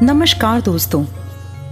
नमस्कार दोस्तों,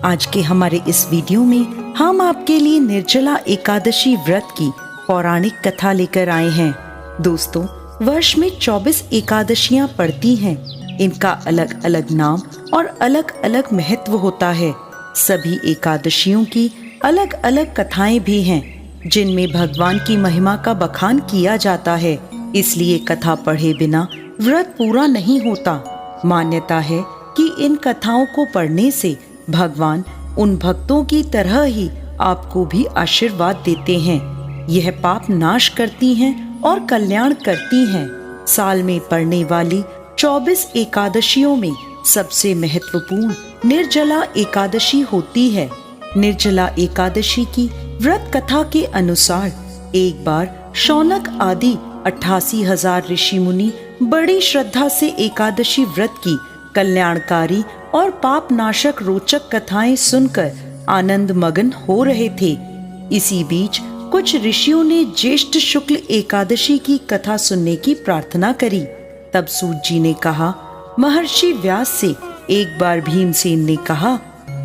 आज के हमारे इस वीडियो में हम आपके लिए निर्जला एकादशी व्रत की पौराणिक कथा लेकर आए हैं। दोस्तों, वर्ष में 24 एकादशियां पड़ती हैं। इनका अलग अलग नाम और अलग अलग महत्व होता है। सभी एकादशियों की अलग अलग कथाएं भी हैं, जिनमें भगवान की महिमा का बखान किया जाता है। इसलिए कथा पढ़े बिना व्रत पूरा नहीं होता। मान्यता है कि इन कथाओं को पढ़ने से भगवान उन भक्तों की तरह ही आपको भी आशीर्वाद देते हैं। यह पाप नाश करती हैं और कल्याण करती हैं। साल में पड़ने वाली 24 एकादशियों में सबसे महत्वपूर्ण निर्जला एकादशी होती है। निर्जला एकादशी की व्रत कथा के अनुसार एक बार शौनक आदि 88,000 ऋषि मुनि बड़ी श्रद्धा से एकादशी व्रत की कल्याणकारी और पाप नाशक रोचक कथाएं सुनकर आनंद मगन हो रहे थे। इसी बीच कुछ ऋषियों ने ज्येष्ठ शुक्ल एकादशी की कथा सुनने की प्रार्थना करी। तब सूत जी ने कहा, महर्षि व्यास से एक बार भीमसेन ने कहा,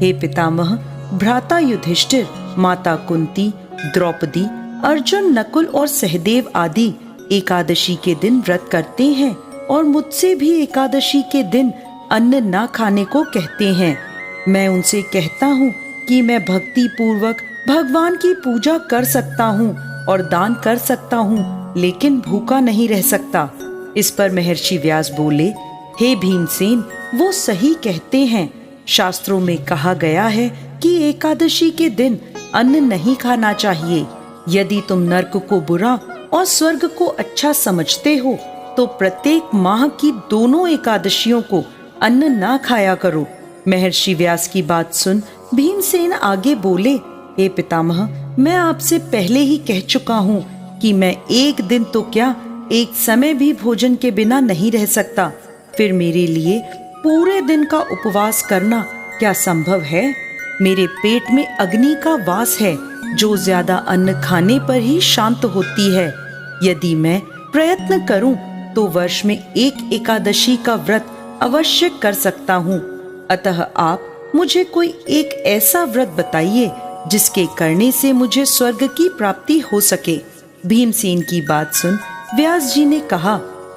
हे पितामह, भ्राता युधिष्ठिर, माता कुंती, द्रौपदी, अर्जुन, नकुल और सहदेव आदि एकादशी के दिन व्रत करते हैं और मुझसे भी एकादशी के दिन अन्न ना खाने को कहते हैं। मैं उनसे कहता हूँ कि मैं भक्ति पूर्वक भगवान की पूजा कर सकता हूँ और दान कर सकता हूँ, लेकिन भूखा नहीं रह सकता। इस पर महर्षि व्यास बोले, हे भीमसेन, वो सही कहते हैं। शास्त्रों में कहा गया है कि एकादशी के दिन अन्न नहीं खाना चाहिए। यदि तुम नर्क को बुरा और स्वर्ग को अच्छा समझते हो तो प्रत्येक माह की दोनों एकादशियों को अन्न ना खाया करो। महर्षि व्यास की बात सुन भीमसेन आगे बोले, हे पितामह, मैं आपसे पहले ही कह चुका हूँ कि मैं एक दिन तो क्या, एक समय भी भोजन के बिना नहीं रह सकता। फिर मेरे लिए पूरे दिन का उपवास करना क्या संभव है? मेरे पेट में अग्नि का वास है, जो ज्यादा अन्न खाने पर ही शांत होती है। यदि मैं प्रयत्न करूं तो वर्ष में एक एकादशी का व्रत अवश्य कर सकता हूँ। अतः आप मुझे कोई एक ऐसा व्रत बताइए जिसके करने से मुझे स्वर्ग की प्राप्ति हो सके। भीमसेन की बात सुन व्यास जी ने कहा,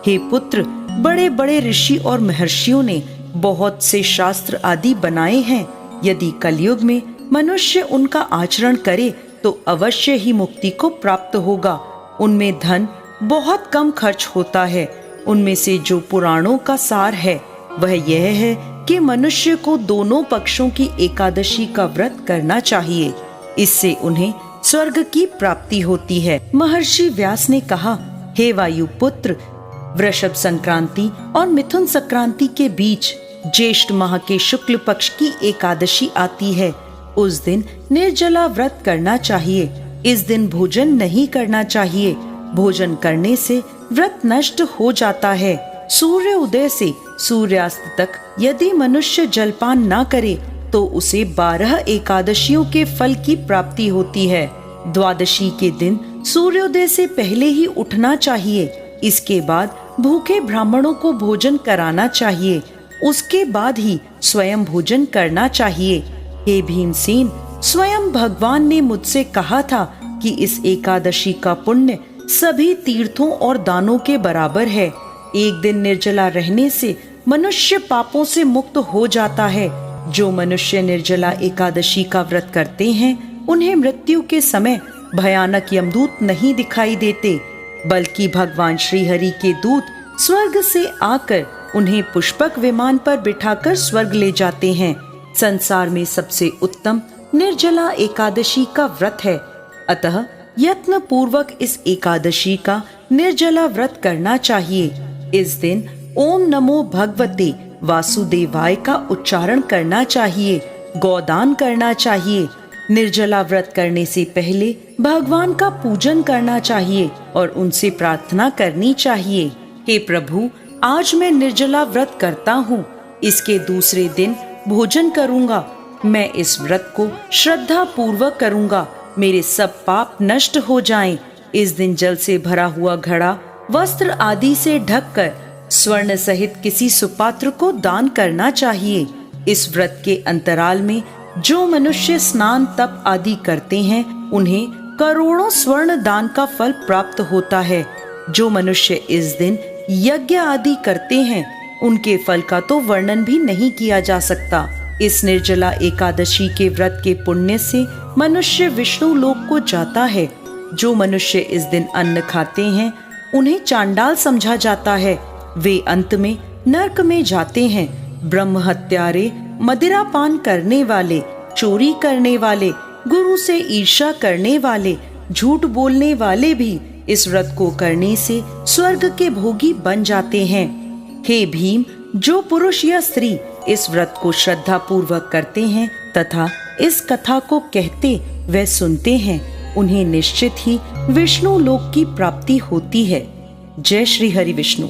हे पुत्र, बड़े बड़े ऋषि और महर्षियों ने बहुत से शास्त्र आदि बनाए हैं। यदि कलयुग में मनुष्य उनका आचरण करे तो अवश्य ही मुक्ति को प्राप्त होगा। उनमें धन बहुत कम खर्च होता है। उनमें से जो पुराणों का सार है वह यह है कि मनुष्य को दोनों पक्षों की एकादशी का व्रत करना चाहिए। इससे उन्हें स्वर्ग की प्राप्ति होती है। महर्षि व्यास ने कहा, हे वायुपुत्र, वृषभ संक्रांति और मिथुन संक्रांति के बीच ज्येष्ठ माह के शुक्ल पक्ष की एकादशी आती है। उस दिन निर्जला व्रत करना चाहिए। इस दिन भोजन नहीं करना चाहिए। भोजन करने से व्रत नष्ट हो जाता है। सूर्य उदय से सूर्यास्त तक यदि मनुष्य जलपान ना करे तो उसे 12 एकादशियों के फल की प्राप्ति होती है। द्वादशी के दिन सूर्योदय से पहले ही उठना चाहिए। इसके बाद भूखे ब्राह्मणों को भोजन कराना चाहिए। उसके बाद ही स्वयं भोजन करना चाहिए। हे भीमसेन, स्वयं भगवान ने मुझसे कहा था कि इस एकादशी का पुण्य सभी तीर्थों और दानों के बराबर है। एक दिन निर्जला रहने से मनुष्य पापों से मुक्त हो जाता है। जो मनुष्य निर्जला एकादशी का व्रत करते हैं उन्हें मृत्यु के समय भयानक यमदूत नहीं दिखाई देते, बल्कि भगवान श्री हरि के दूत स्वर्ग से आकर उन्हें पुष्पक विमान पर बिठाकर स्वर्ग ले जाते हैं। संसार में सबसे उत्तम निर्जला एकादशी का व्रत है। अतः यत्न पूर्वक इस एकादशी का निर्जला व्रत करना चाहिए। इस दिन ओम नमो भगवते वासुदेवाय का उच्चारण करना चाहिए। गौदान करना चाहिए। निर्जला व्रत करने से पहले भगवान का पूजन करना चाहिए और उनसे प्रार्थना करनी चाहिए, हे प्रभु, आज मैं निर्जला व्रत करता हूँ। इसके दूसरे दिन भोजन करूँगा। मैं इस व्रत को श्रद्धा पूर्वक करूँगा। मेरे सब पाप नष्ट हो जाएं। इस दिन जल से भरा हुआ घड़ा वस्त्र आदि से ढककर स्वर्ण सहित किसी सुपात्र को दान करना चाहिए। इस व्रत के अंतराल में जो मनुष्य स्नान तप आदि करते हैं उन्हें करोड़ों स्वर्ण दान का फल प्राप्त होता है। जो मनुष्य इस दिन यज्ञ आदि करते हैं उनके फल का तो वर्णन भी नहीं किया जा सकता। इस निर्जला एकादशी के व्रत के पुण्य से मनुष्य विष्णु लोक को जाता है। जो मनुष्य इस दिन अन्न खाते हैं उन्हें चांडाल समझा जाता है। वे अंत में नरक में जाते हैं। ब्रह्म हत्यारे, मदिरा पान करने वाले, चोरी करने वाले, गुरु से ईर्ष्या करने वाले, झूठ बोलने वाले भी इस व्रत को करने से स्वर्ग के भोगी बन जाते हैं। हे भीम, जो पुरुष या स्त्री इस व्रत को श्रद्धा पूर्वक करते हैं तथा इस कथा को कहते व सुनते हैं उन्हें निश्चित ही विष्णु लोक की प्राप्ति होती है। जय श्री हरि विष्णु।